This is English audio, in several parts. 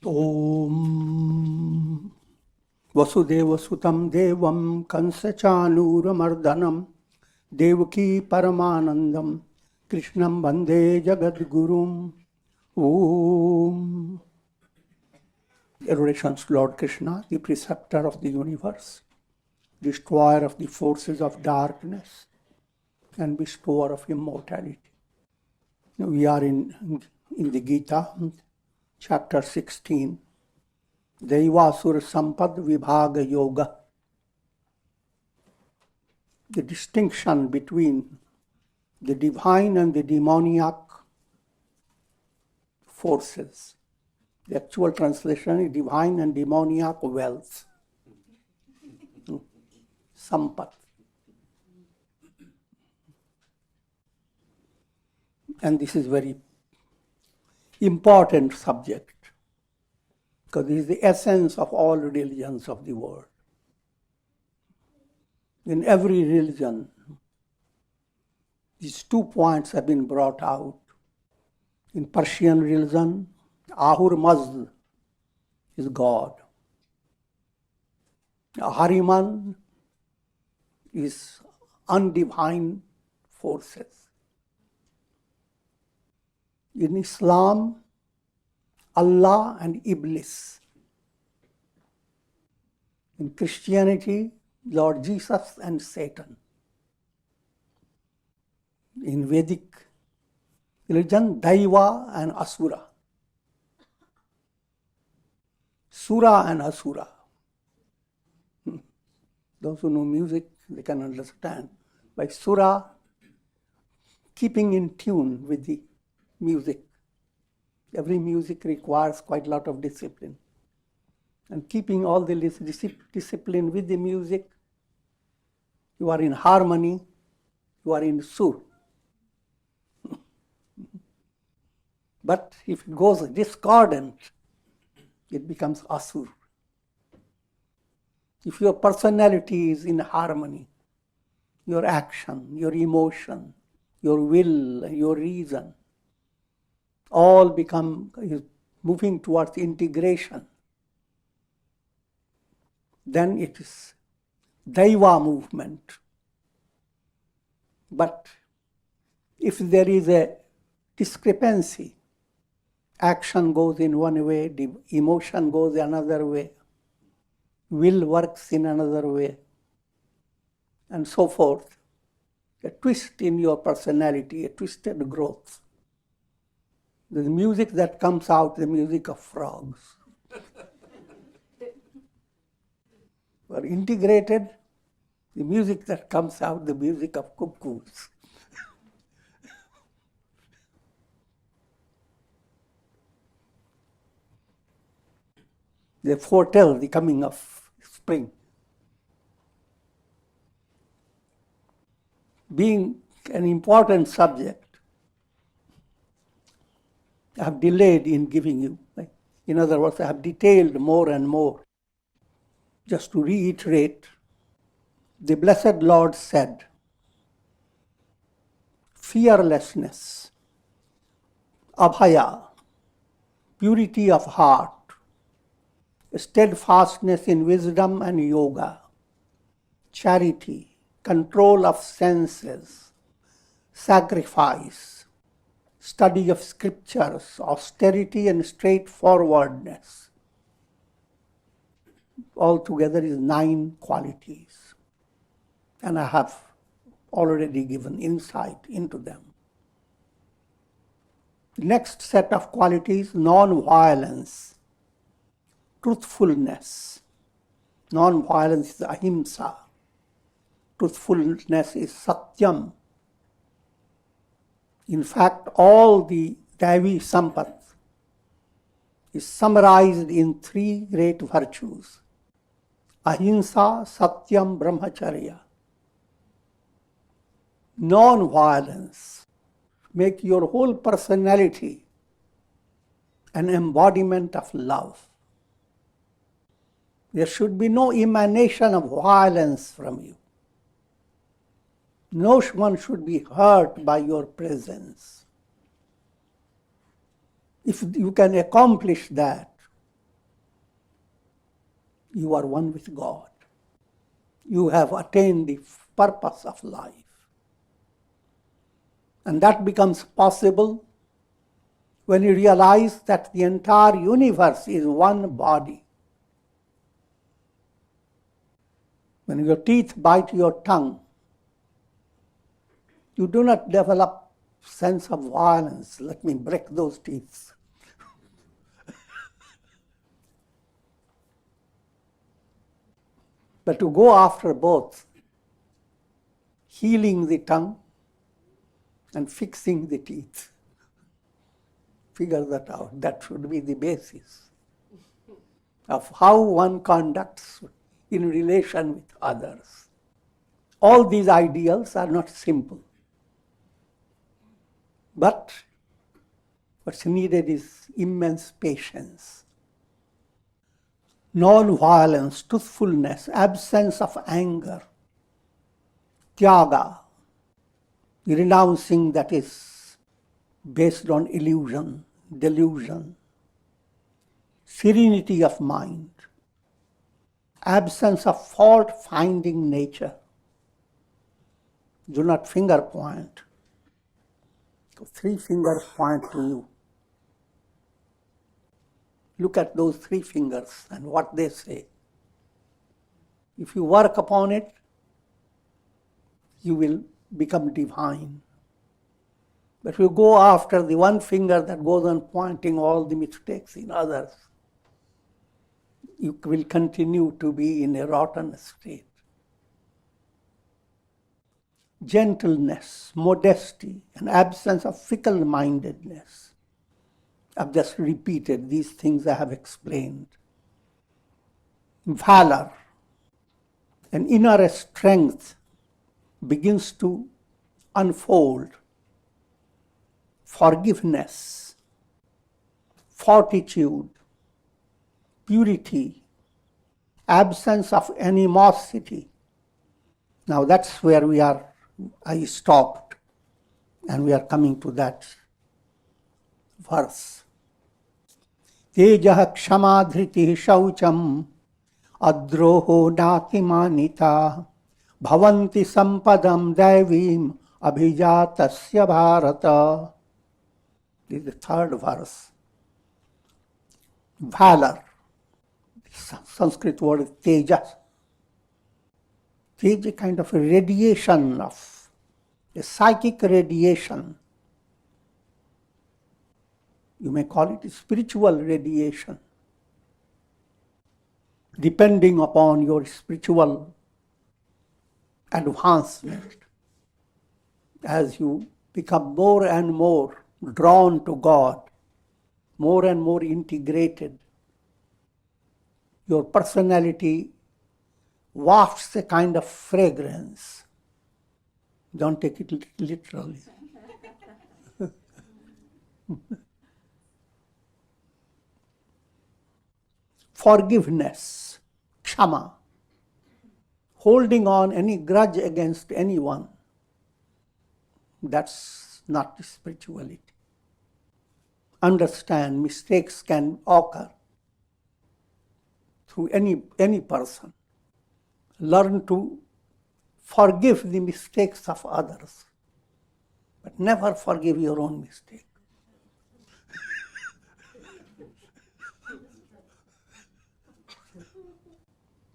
Om Vasudeva Sutam Devam Kansachanuramardhanam Devaki Paramanandam Krishnam Bande Jagadgurum. Om. Adorations to Lord Krishna, the preceptor of the universe, destroyer of the forces of darkness, and bestower of immortality. We are in the Gita, chapter 16, Daivasura Sampad Vibhaga Yoga. The distinction between the divine and the demoniac forces. The actual translation is divine and demoniac wealth. Sampat. And this is very important subject because this is the essence of all religions of the world. In every religion, these 2 points have been brought out. In Persian religion, Ahur Mazd is God. Ahriman is undivine forces. In Islam, Allah and Iblis. In Christianity, Lord Jesus and Satan. In Vedic religion, Daiva and Asura. Sura and Asura. Those who know music, they can understand. By Sura, keeping in tune with the music. Every music requires quite a lot of discipline. And keeping all the discipline with the music, you are in harmony, you are in sur. But if it goes discordant, it becomes asur. If your personality is in harmony, your action, your emotion, your will, your reason, all become moving towards integration, then it is Daiva movement. But if there is a discrepancy, action goes in one way, the emotion goes another way, will works in another way, and so forth, a twist in your personality, a twisted growth. The music that comes out, the music of frogs. Or integrated, the music that comes out, the music of cuckoos. They foretell the coming of spring. Being an important subject, I have delayed in giving you. In other words, I have detailed more and more. Just to reiterate, the Blessed Lord said, fearlessness, abhaya, purity of heart, steadfastness in wisdom and yoga, charity, control of senses, sacrifice, study of scriptures, austerity and straightforwardness. Altogether is 9 qualities. And I have already given insight into them. The next set of qualities, non-violence, truthfulness. Non-violence is ahimsa. Truthfulness is satyam. In fact, all the Daivi Sampat is summarized in 3 great virtues. Ahimsa, Satyam, Brahmacharya. Non-violence. Make your whole personality an embodiment of love. There should be no emanation of violence from you. No one should be hurt by your presence. If you can accomplish that, you are one with God. You have attained the purpose of life. And that becomes possible when you realize that the entire universe is one body. When your teeth bite your tongue, you do not develop sense of violence. Let me break those teeth. But to go after both, healing the tongue and fixing the teeth, figure that out. That should be the basis of how one conducts in relation with others. All these ideals are not simple. But what's needed is immense patience, non-violence, truthfulness, absence of anger, tyaga, the renouncing that is based on illusion, delusion, serenity of mind, absence of fault-finding nature. Do not finger point. 3 fingers point to you. Look at those 3 fingers and what they say. If you work upon it, you will become divine. But if you go after the one finger that goes on pointing all the mistakes in others, you will continue to be in a rotten state. Gentleness, modesty, and absence of fickle-mindedness. I've just repeated these things I have explained. Valor, an inner strength begins to unfold. Forgiveness, fortitude, purity, absence of animosity. Now that's where I stopped, and we are coming to that verse. Tejah kshama dhriti shaucham adroho natimanita bhavanti sampadam daivim abhijatasya bharata. This is the 3rd verse. Valor. Sanskrit word is tejas. Tej is a kind of a radiation, of a psychic radiation. You may call it a spiritual radiation, depending upon your spiritual advancement. As you become more and more drawn to God, more and more integrated, your personality wafts a kind of fragrance. Don't take it literally. Forgiveness, kshama, holding on any grudge against anyone. That's not spirituality. Understand, mistakes can occur through any person. Learn to forgive the mistakes of others, but never forgive your own mistake.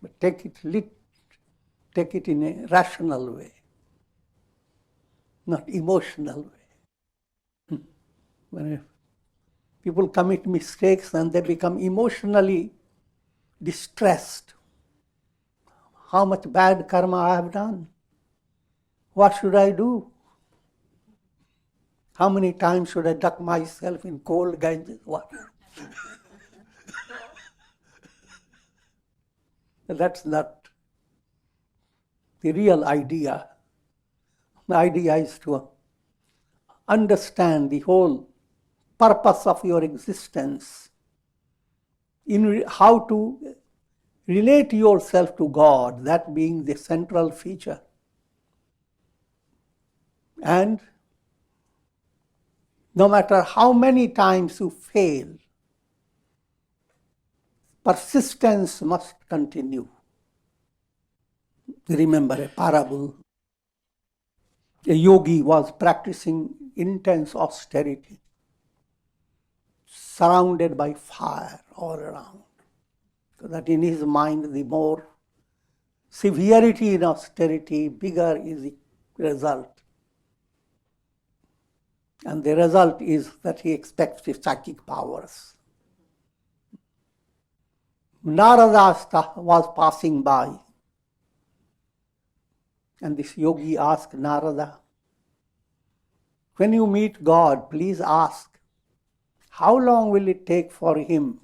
But take it in a rational way, not emotional way. When people commit mistakes and they become emotionally distressed. How much bad karma I have done? What should I do? How many times should I duck myself in cold Ganges water? That's not the real idea. The idea is to understand the whole purpose of your existence, in how to relate yourself to God, that being the central feature. And no matter how many times you fail, persistence must continue. Remember a parable. A yogi was practicing intense austerity, surrounded by fire all around. So that in his mind, the more severity in austerity, bigger is the result. And the result is that he expects the psychic powers. Narada was passing by, and this yogi asked Narada, when you meet God, please ask, how long will it take for him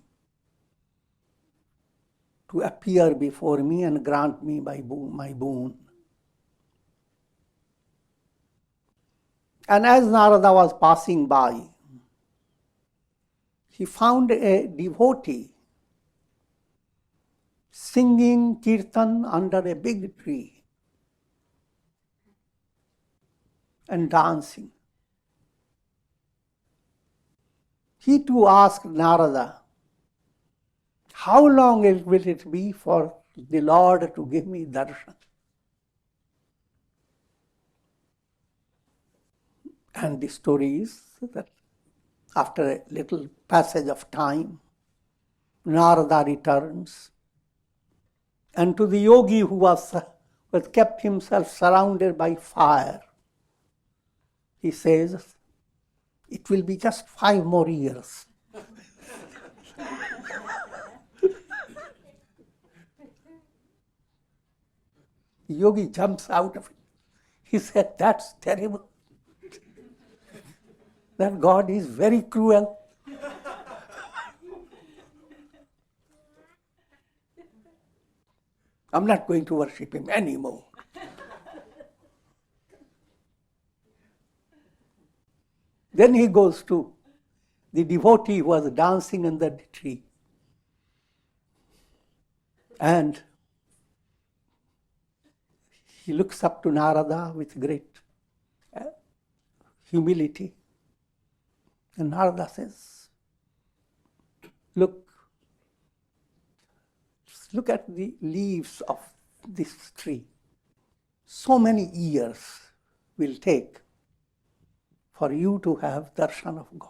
to appear before me and grant me my boon? And as Narada was passing by, he found a devotee singing kirtan under a big tree and dancing. He too asked Narada, how long will it be for the Lord to give me darshan? And the story is that after a little passage of time, Narada returns, and to the yogi who was kept himself surrounded by fire, he says, it will be just 5 more years. The yogi jumps out of it. He said, that's terrible. That God is very cruel. I'm not going to worship him anymore. Then he goes to the devotee who was dancing under the tree. And he looks up to Narada with great humility. And Narada says, look at the leaves of this tree. So many years will take for you to have darshan of God.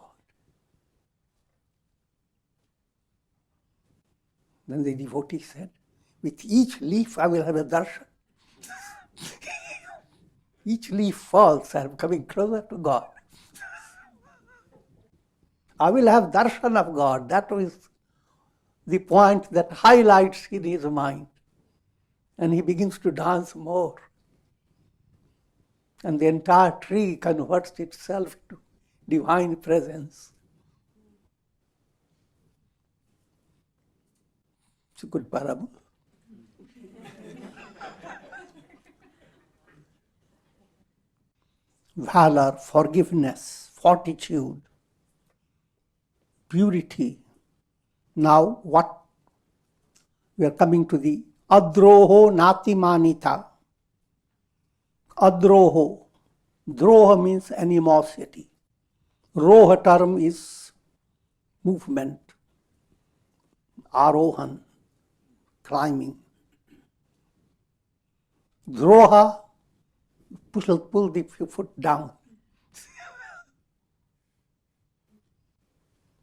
Then the devotee said, with each leaf I will have a darshan. Each leaf falls, I am coming closer to God. I will have darshan of God. That was the point that highlights in his mind. And he begins to dance more. And the entire tree converts itself to divine presence. It's a good parable. Valor, forgiveness, fortitude, purity. Now what? We are coming to the adroho natimanita. Adroho. Droha means animosity. Roha term is movement. Arohan, climbing. Droha, pull the foot down.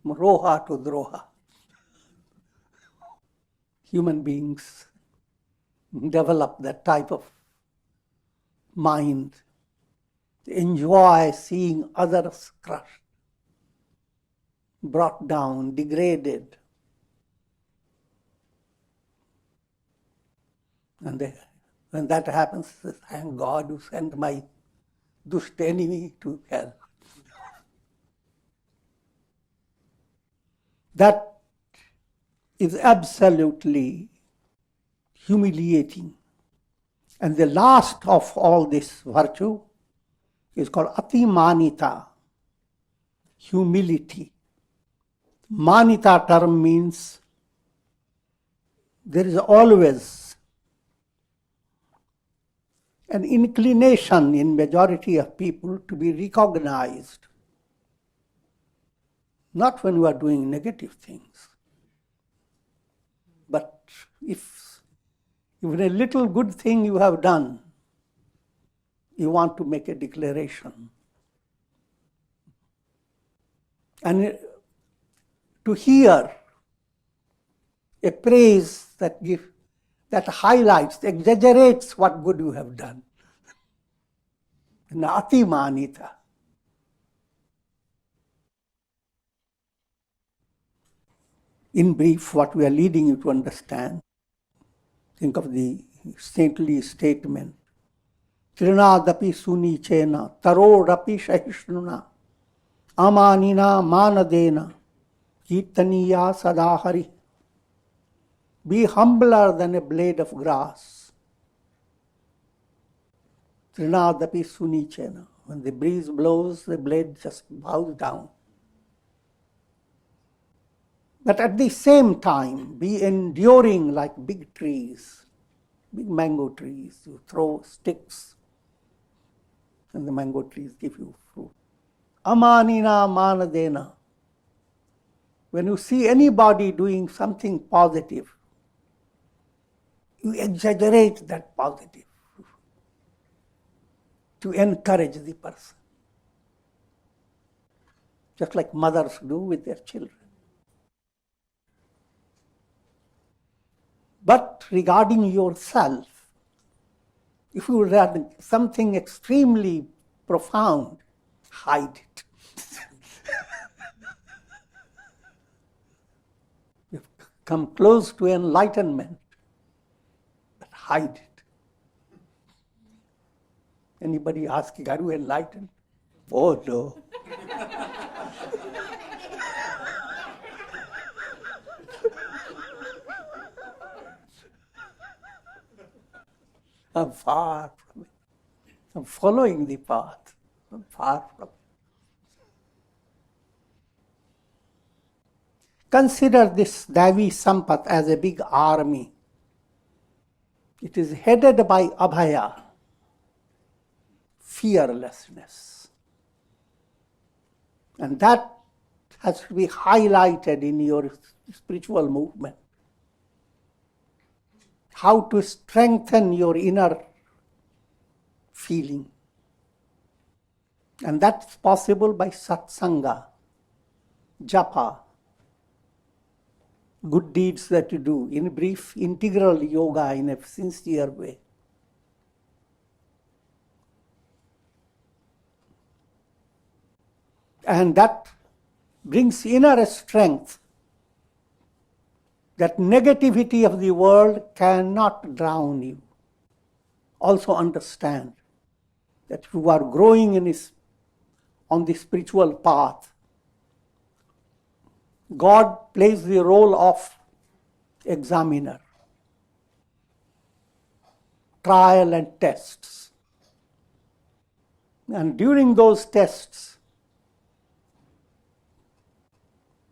Roha to droha. Human beings develop that type of mind, enjoy seeing others crushed, brought down, degraded. And when that happens, thank God who sent my dusht enemy to hell. That is absolutely humiliating. And the last of all this virtue is called atimanita, humility. Manita term means there is always an inclination in majority of people to be recognized. Not when we are doing negative things. But if even a little good thing you have done, you want to make a declaration. And to hear a praise that highlights, exaggerates what good you have done. Nati manita. In brief, what we are leading you to understand, think of the saintly statement. Trinadapi suni chena, tarodapi shahishnuna, amanina manadena, kirtaniya sadahari. Be humbler than a blade of grass. Trinadapi suni chena. When the breeze blows, the blade just bows down. But at the same time, be enduring like big trees, big mango trees. You throw sticks, and the mango trees give you fruit. Amanina manadena. When you see anybody doing something positive, you exaggerate that positive to encourage the person. Just like mothers do with their children. But regarding yourself, if you read something extremely profound, hide it. You've come close to enlightenment, but hide it. Anybody asking, are you enlightened? Oh no. I'm far from it. I'm following the path. I'm far from it. Consider this Davi Sampat as a big army. It is headed by Abhaya, fearlessness. And that has to be highlighted in your spiritual movement. How to strengthen your inner feeling. And that's possible by satsanga, japa, good deeds that you do. In brief, integral yoga in a sincere way. And that brings inner strength. That negativity of the world cannot drown you. Also understand that you are growing on the spiritual path. God plays the role of examiner, trial and tests. And during those tests,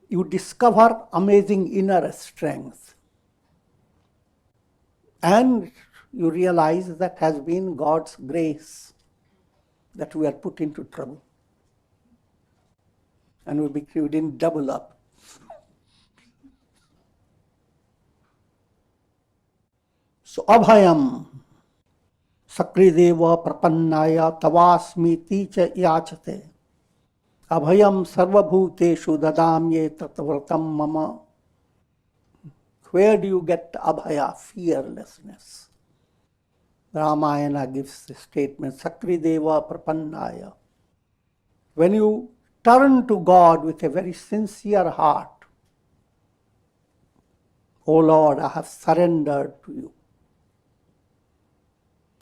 you discover amazing inner strength. And you realize that has been God's grace that we are put into trouble. And we didn't double up. So, abhayam sakrideva prapannaya tavasmiti cha yachate. Abhayam sarvabhuteshu dadamye tatvratam mama. Where do you get abhaya? Fearlessness. Ramayana gives the statement, Sakrideva prapannaya. When you turn to God with a very sincere heart, O Lord, I have surrendered to you.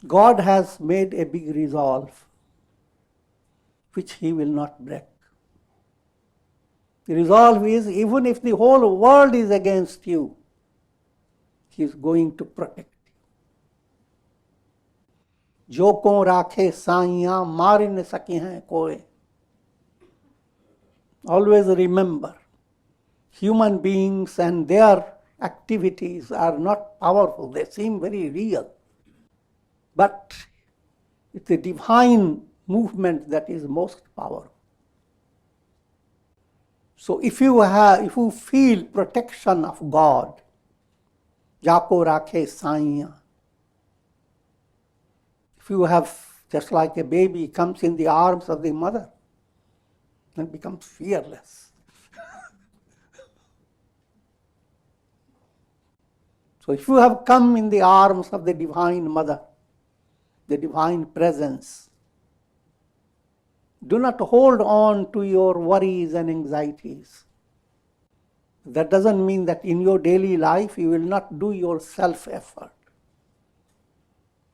God has made a big resolve, which He will not break. The resolve is, even if the whole world is against you, He is going to protect you. Jo ko rakhe saiyan mar n saki hain koe. Always remember, human beings and their activities are not powerful. They seem very real. But it's a divine movement that is most powerful. So if you feel protection of God, Jako rakhe saiya. If you have, just like a baby comes in the arms of the mother and becomes fearless. So if you have come in the arms of the Divine Mother, the Divine Presence, do not hold on to your worries and anxieties. That doesn't mean that in your daily life you will not do your self-effort.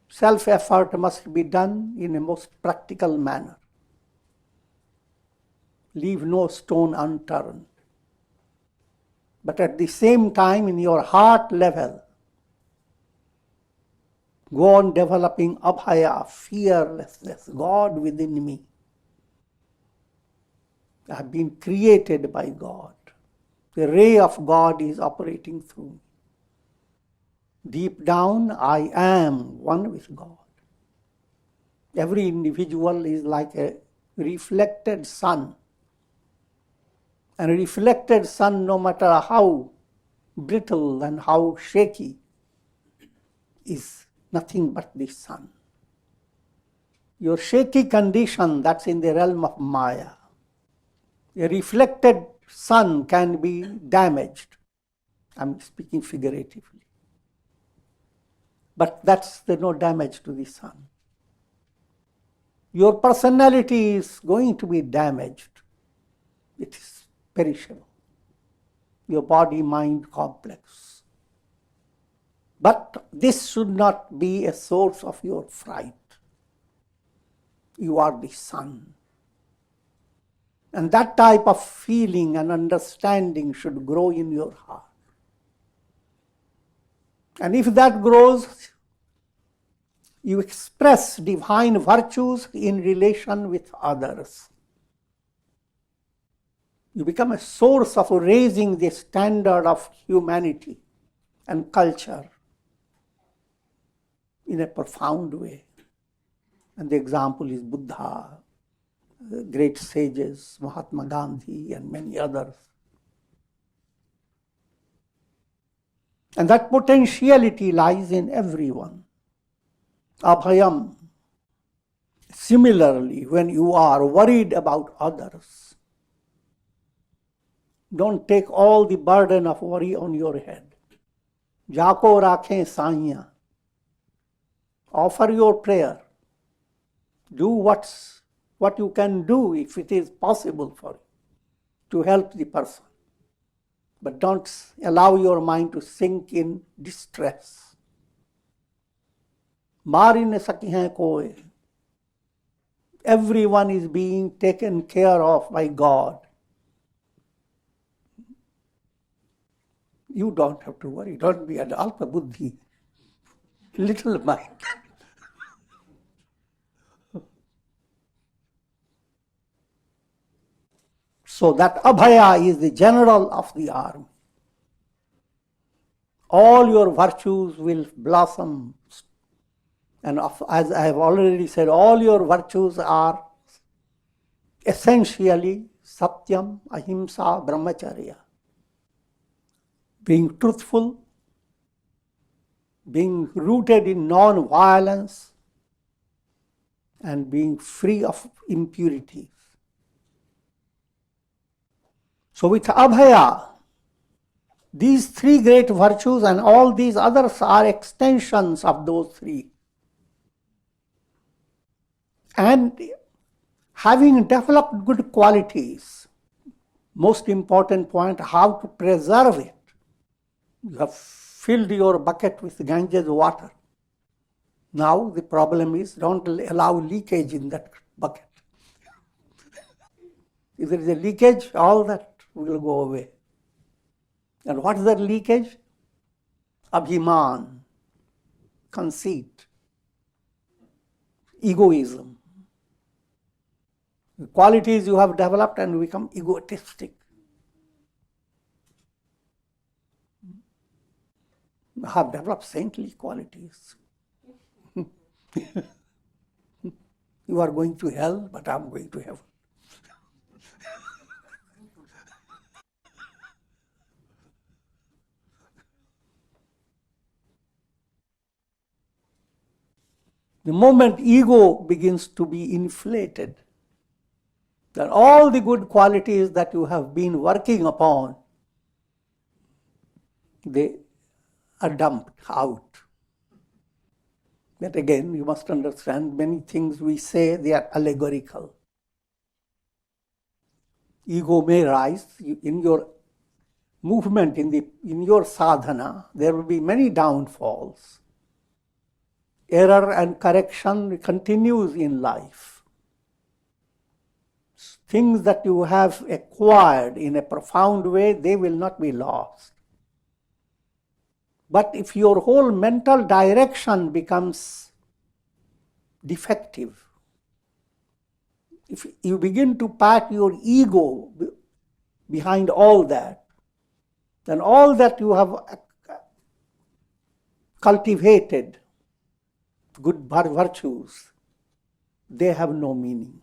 Self-effort must be done in a most practical manner. Leave no stone unturned. But at the same time, in your heart level, go on developing abhaya, fearlessness, God within me. I have been created by God. The ray of God is operating through me. Deep down, I am one with God. Every individual is like a reflected sun. And a reflected sun, no matter how brittle and how shaky, is nothing but the sun. Your shaky condition, that's in the realm of Maya. A reflected sun can be damaged. I'm speaking figuratively. But that's no damage to the sun. Your personality is going to be damaged. It is perishable. Your body-mind complex. But this should not be a source of your fright. You are the sun. And that type of feeling and understanding should grow in your heart. And if that grows, you express divine virtues in relation with others. You become a source of raising the standard of humanity and culture in a profound way. And the example is Buddha, great sages, Mahatma Gandhi, and many others. And that potentiality lies in everyone. Abhayam. Similarly, when you are worried about others, don't take all the burden of worry on your head. Jako rakhe saiya. Offer your prayer. Do what you can do if it is possible for you to help the person. But don't allow your mind to sink in distress. Mari na saki hai koi. Everyone is being taken care of by God. You don't have to worry. Don't be an alpa buddhi, little mind. So that abhaya is the general of the army. All your virtues will blossom. And as I have already said, all your virtues are essentially satyam, ahimsa, brahmacharya. Being truthful, being rooted in non-violence, and being free of impurities. So with abhaya, these three great virtues and all these others are extensions of those three. And having developed good qualities, most important point, how to preserve it. You have filled your bucket with Ganges water. Now the problem is don't allow leakage in that bucket. If there is a leakage, all that will go away. And what is that leakage? Abhiman, conceit, egoism. The qualities you have developed and become egotistic. You have developed saintly qualities. You are going to hell, but I am going to heaven. The moment ego begins to be inflated, then all the good qualities that you have been working upon, they are dumped out. But again, you must understand, many things we say, they are allegorical. Ego may rise in your movement, in your sadhana. There will be many downfalls. Error and correction continues in life. Things that you have acquired in a profound way, they will not be lost. But if your whole mental direction becomes defective, if you begin to pat your ego behind all that, then all that you have cultivated, good virtues, they have no meaning.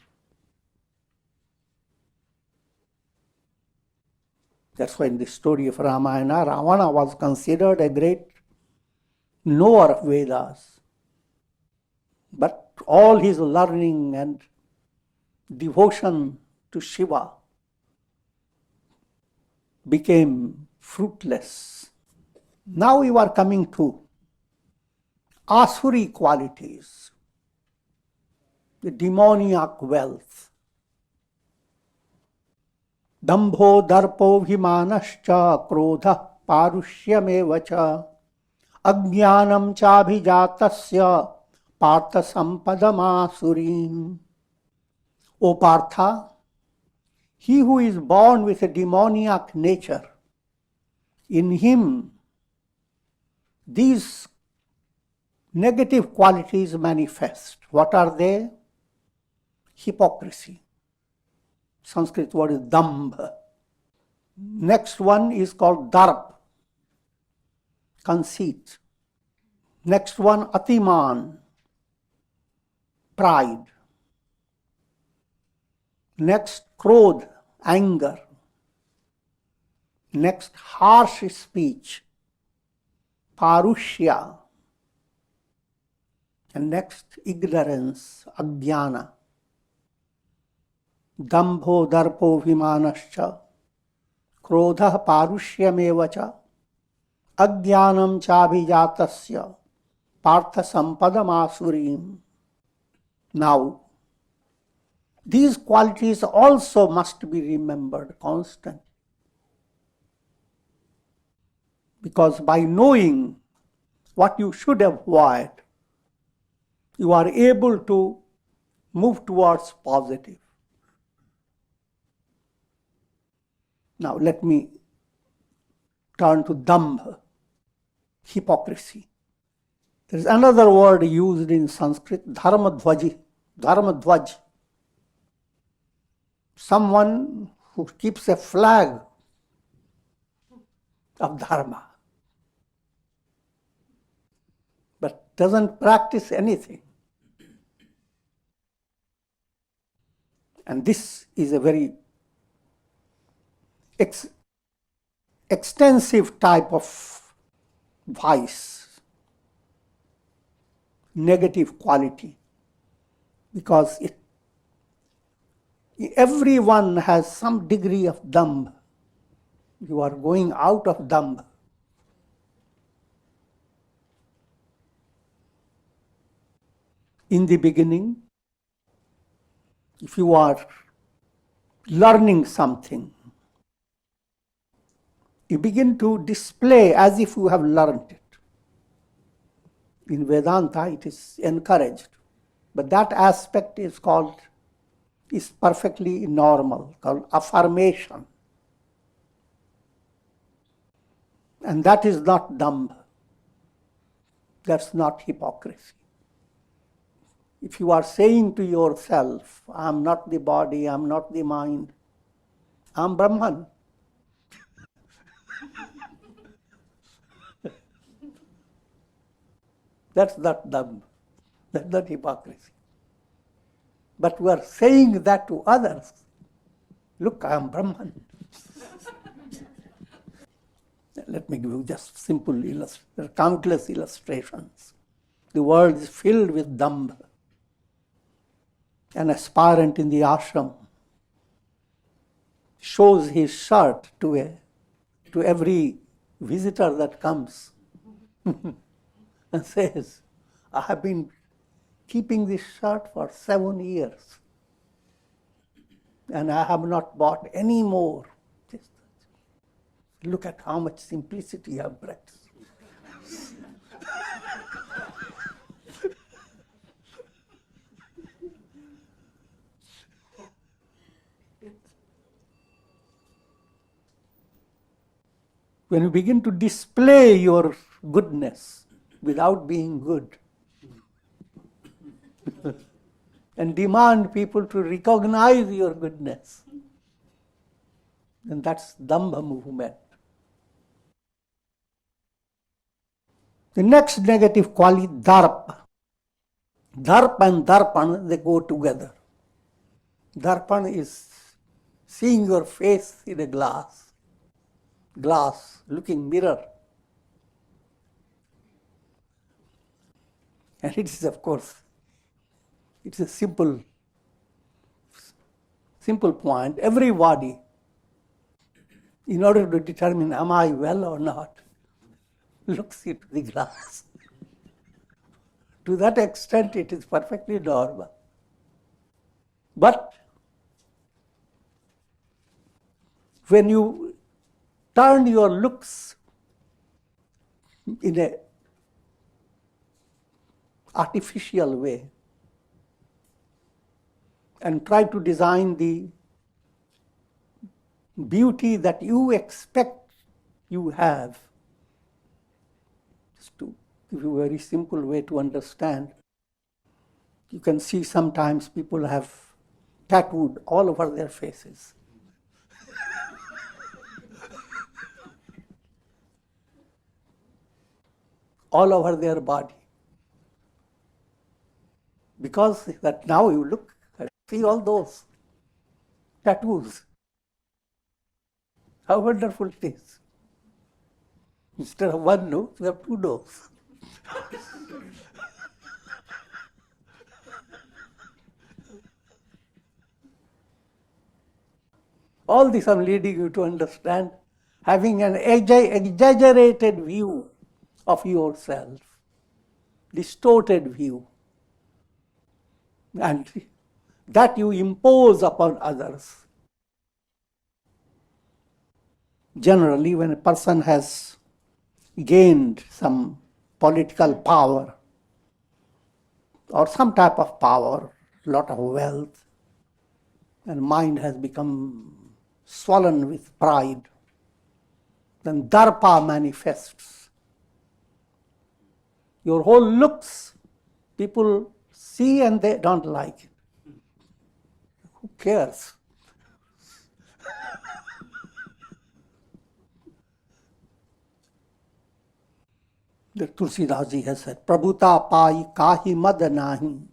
That's why in the story of Ramayana, Ravana was considered a great knower of Vedas. But all his learning and devotion to Shiva became fruitless. Now you are coming to Asuri qualities, the demoniac wealth. Dambho darpo bhimanascha krodha parushyameva cha ajnanam chabhijatasya partha sampadamasurim. O Partha, he who is born with a demoniac nature, in him these negative qualities manifest. What are they? Hypocrisy. Sanskrit word is dambha. Next one is called darp, conceit. Next one, atiman, pride. Next, krodh, anger. Next, harsh speech, parushya. And next, ignorance, ajnana. Dambho darpo vimanascha krodha parushyameva cha ajnanam chabhijatasya partha sampadamasurim. Now, these qualities also must be remembered constantly. Because by knowing what you should avoid, you are able to move towards positive. Now let me turn to dambha, hypocrisy. There is another word used in Sanskrit, dharmadhvaj. Someone who keeps a flag of dharma, but doesn't practice anything. And this is a very extensive type of vice, negative quality, because everyone has some degree of dambha. You are going out of dambha. In the beginning, if you are learning something, you begin to display as if you have learned it. In Vedanta, it is encouraged. But that aspect is perfectly normal, called affirmation. And that is not dambha. That's not hypocrisy. If you are saying to yourself, I am not the body, I am not the mind, I am Brahman. That's not dambha. That's not hypocrisy. But we are saying that to others. Look, I am Brahman. Let me give you just simple countless illustrations. the world is filled with dambha. An aspirant in the ashram shows his shirt to every visitor that comes and says, I have been keeping this shirt for 7 years and I have not bought any more. Just look at how much simplicity I have practiced. When you begin to display your goodness without being good and demand people to recognize your goodness, then that's Dambha movement. The next negative quality, Darpa. Darpa and Darpan, they go together. Darpan is seeing your face in a glass, looking mirror. And it is, of course, it's a simple point. Everybody, in order to determine am I well or not, looks into the glass. To that extent, it is perfectly normal. But when you turn your looks in a artificial way and try to design the beauty that you expect you have, just to give you a very simple way to understand, you can see sometimes people have tattooed all over their faces. All over their body. Because that now you look and see all those tattoos. How wonderful it is. Instead of one nose, you have 2 noses. All this I'm leading you to understand, having an exaggerated view of yourself, distorted view, and that you impose upon others. Generally, when a person has gained some political power or some type of power, lot of wealth, and mind has become swollen with pride, then Darpa manifests. Your whole looks, people see and they don't like it. Who cares? The Tulsidas ji has said, Prabhuta pai kahi mad nahi.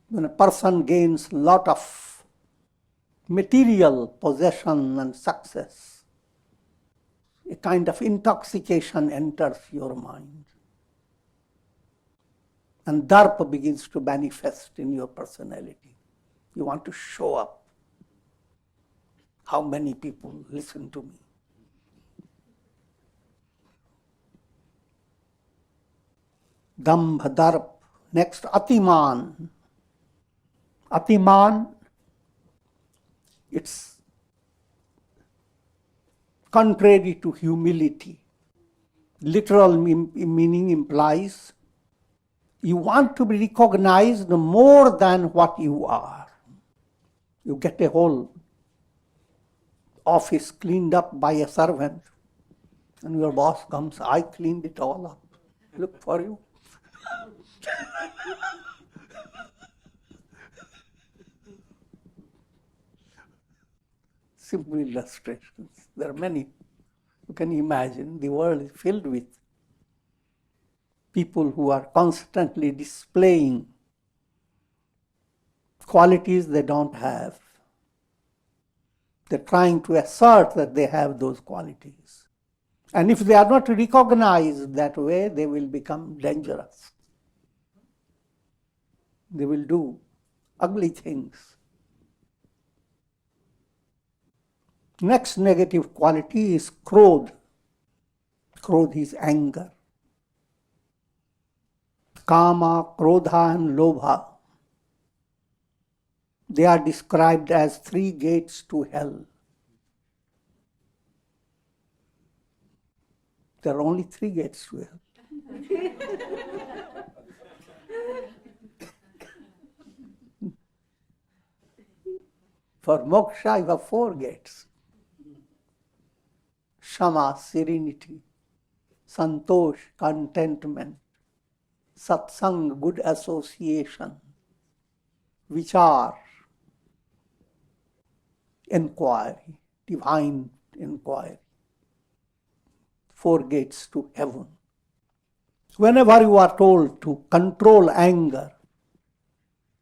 When a person gains a lot of material possession and success, a kind of intoxication enters your mind. And Darpa begins to manifest in your personality. You want to show up. How many people listen to me? Dambha, Darpa. Next, Atiman. Atiman, it's contrary to humility. Literal meaning implies you want to be recognized more than what you are. You get a whole office cleaned up by a servant, and your boss comes, I cleaned it all up. Look for you. Simple illustrations. There are many. You can imagine the world is filled with people who are constantly displaying qualities they don't have. They're trying to assert that they have those qualities. And if they are not recognized that way, they will become dangerous. They will do ugly things. Next negative quality is krodh. Krodh is anger. Kama, krodha and lobha. They are described as 3 gates to hell. There are only 3 gates to hell. For moksha, you have 4 gates. Shama, serenity. Santosh, contentment. Satsang, good association. Vichar, inquiry, divine inquiry. 4 gates to heaven. Whenever you are told to control anger,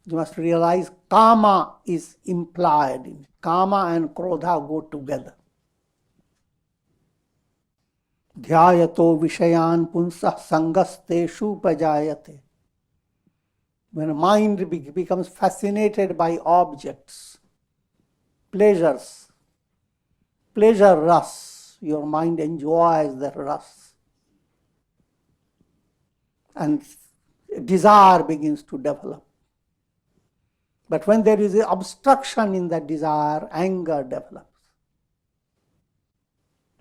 you must realize kama is implied in it. Kama and krodha go together. Dhyayato vishayan punsah sangasteshu pajayate. When a mind becomes fascinated by objects, pleasures, pleasure ras, your mind enjoys that ras. And desire begins to develop. But when there is an obstruction in that desire, anger develops.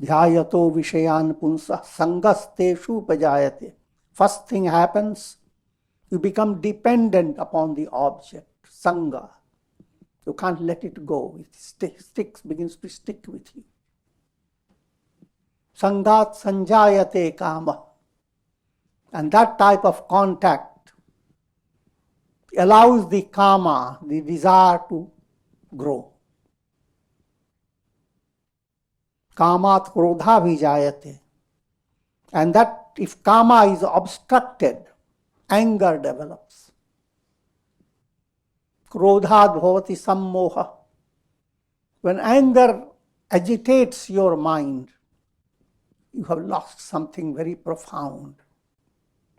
Dhyayato vishayan punsah sangasteshu pajayate. First thing happens, you become dependent upon the object, sangha. You can't let it go. It begins to stick with you. Sangat sanjayate kama. And that type of contact allows the kama, the desire, to grow. Kamat krodha vijayate. And that if kama is obstructed, anger develops. Krodhat bhavati sammoha. When anger agitates your mind, you have lost something very profound.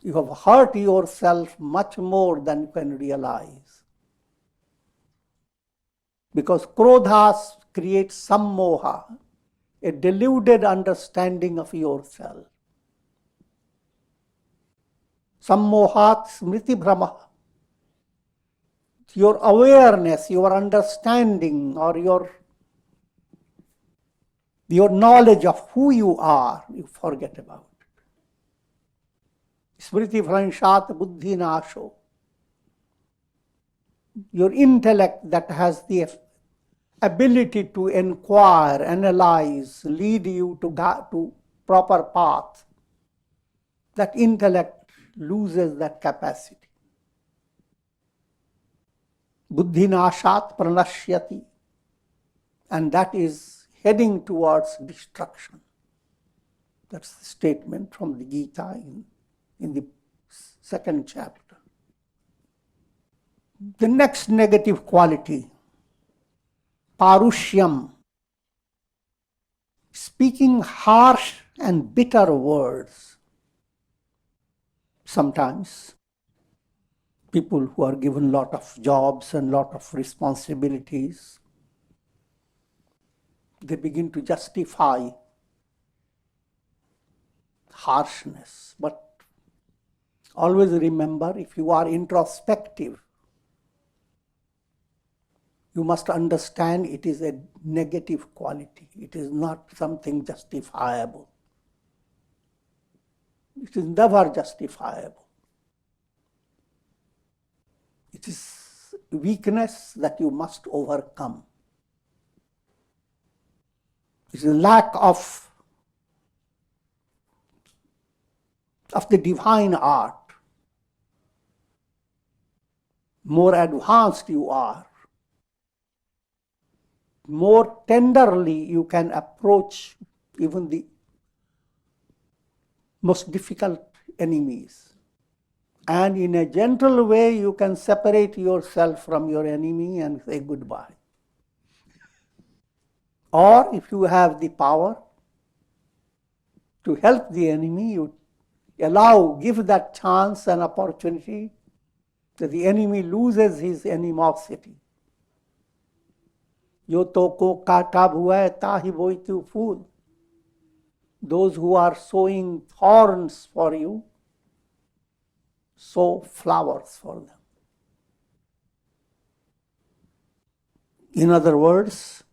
You have hurt yourself much more than you can realize. Because krodha creates sammoha, a deluded understanding of yourself. Sammohat smriti brahma. Your awareness, your understanding, or your knowledge of who you are, you forget about. Smriti phranshat buddhi nasho. Your intellect that has the ability to inquire, analyze, lead you to proper path, that intellect loses that capacity. Buddhi nashat pranashyati. And that is heading towards destruction. That's the statement from the Gita in the 2nd chapter. The next negative quality, parushyam, speaking harsh and bitter words. Sometimes people who are given lot of jobs and lot of responsibilities, they begin to justify harshness. But always remember, if you are introspective, you must understand it is a negative quality. It is not something justifiable. It is never justifiable. It is weakness that you must overcome. It is a lack of the divine art. More advanced you are, more tenderly you can approach even the most difficult enemies. And in a gentle way, you can separate yourself from your enemy and say goodbye. Or if you have the power to help the enemy, you give that chance and opportunity that the enemy loses his animosity. Jo toko kata bhuai tahi boi tu fool. Those who are sowing thorns for you, sow flowers for them. In other words,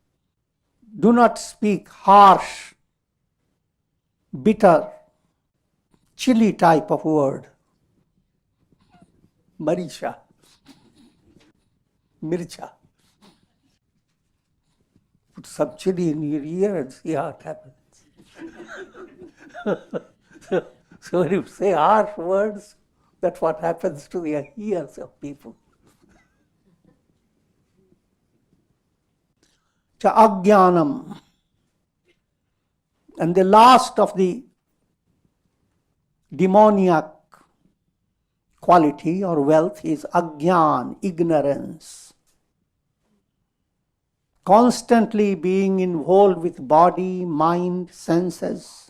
do not speak harsh, bitter, chilly type of word. Marisha, mircha. Put some chili in your ear and see how it happens. So when you say harsh words, that's what happens to the ears of people. Cha ajnanam. And the last of the demoniac quality or wealth is ajnan, ignorance. Constantly being involved with body, mind, senses,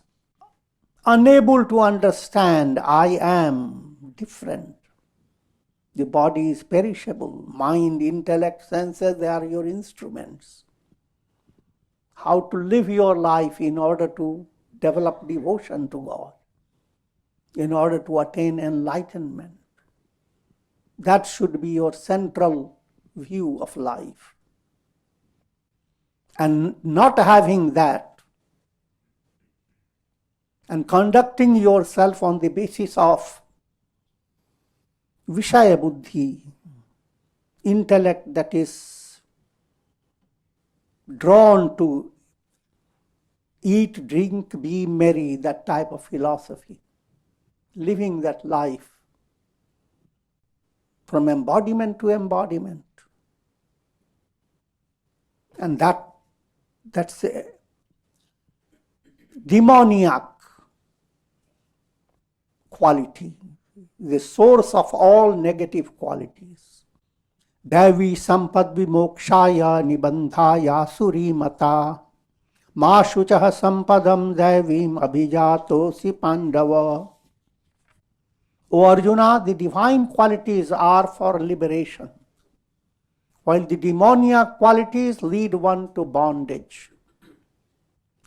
unable to understand I am different. The body is perishable. Mind, intellect, senses, they are your instruments. How to live your life in order to develop devotion to God, in order to attain enlightenment. That should be your central view of life. And not having that, and conducting yourself on the basis of Vishaya Buddhi, intellect that is drawn to eat, drink, be merry, that type of philosophy. Living that life from embodiment to embodiment. And that's a demoniac quality, the source of all negative qualities. Devi sampad vimokshaya nibandhaya surimata ma shuchaha sampadam devim abhijatosi pandava. O Arjuna, the divine qualities are for liberation, while the demoniac qualities lead one to bondage.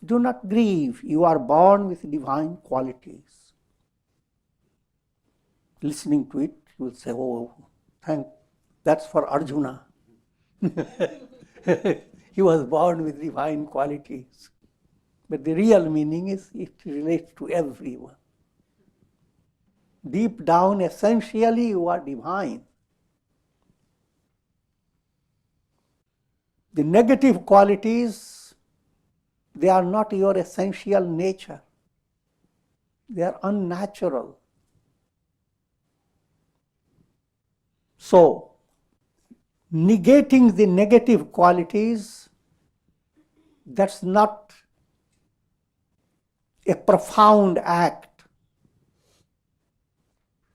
Do not grieve, you are born with divine qualities. Listening to it, you will say, oh, that's for Arjuna. He was born with divine qualities. But the real meaning is it relates to everyone. Deep down, essentially, you are divine. The negative qualities, they are not your essential nature. They are unnatural. So, negating the negative qualities, that's not a profound act.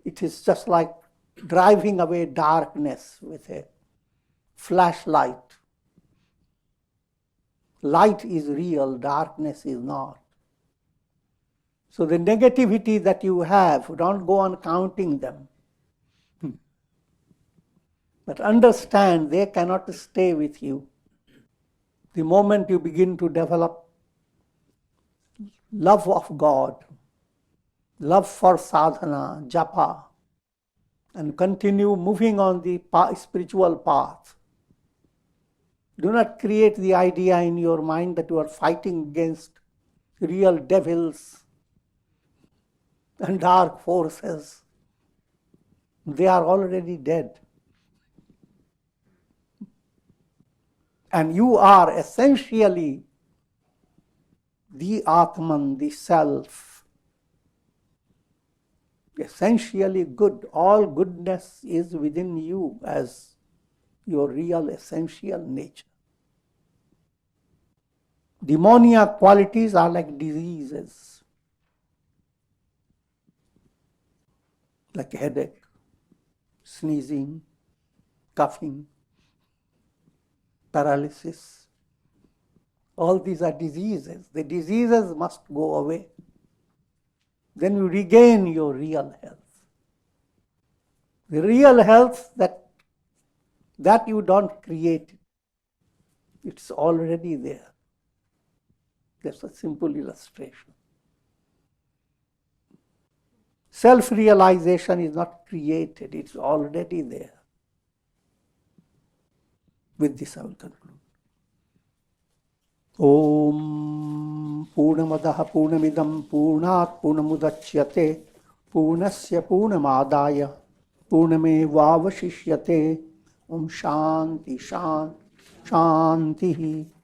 It is just like driving away darkness with a flashlight. Light is real, darkness is not. So the negativity that you have, don't go on counting them. But understand they cannot stay with you. The moment you begin to develop love of God, love for sadhana, japa, and continue moving on the spiritual path. Do not create the idea in your mind that you are fighting against real devils and dark forces. They are already dead. And you are essentially the Atman, the self. Essentially good. All goodness is within you as your real essential nature. Demoniac qualities are like diseases, like headache, sneezing, coughing, paralysis. All these are diseases. The diseases must go away. Then you regain your real health. The real health, that you don't create. It's already there. That's a simple illustration. Self-realization is not created, it's already there. With this I will conclude. Om Purnamadaha Purnamidam Purnat Purnamudachyate Purnasya Purnamadaya Purnamevavashishyate. Om Shanti Shanti Shanti.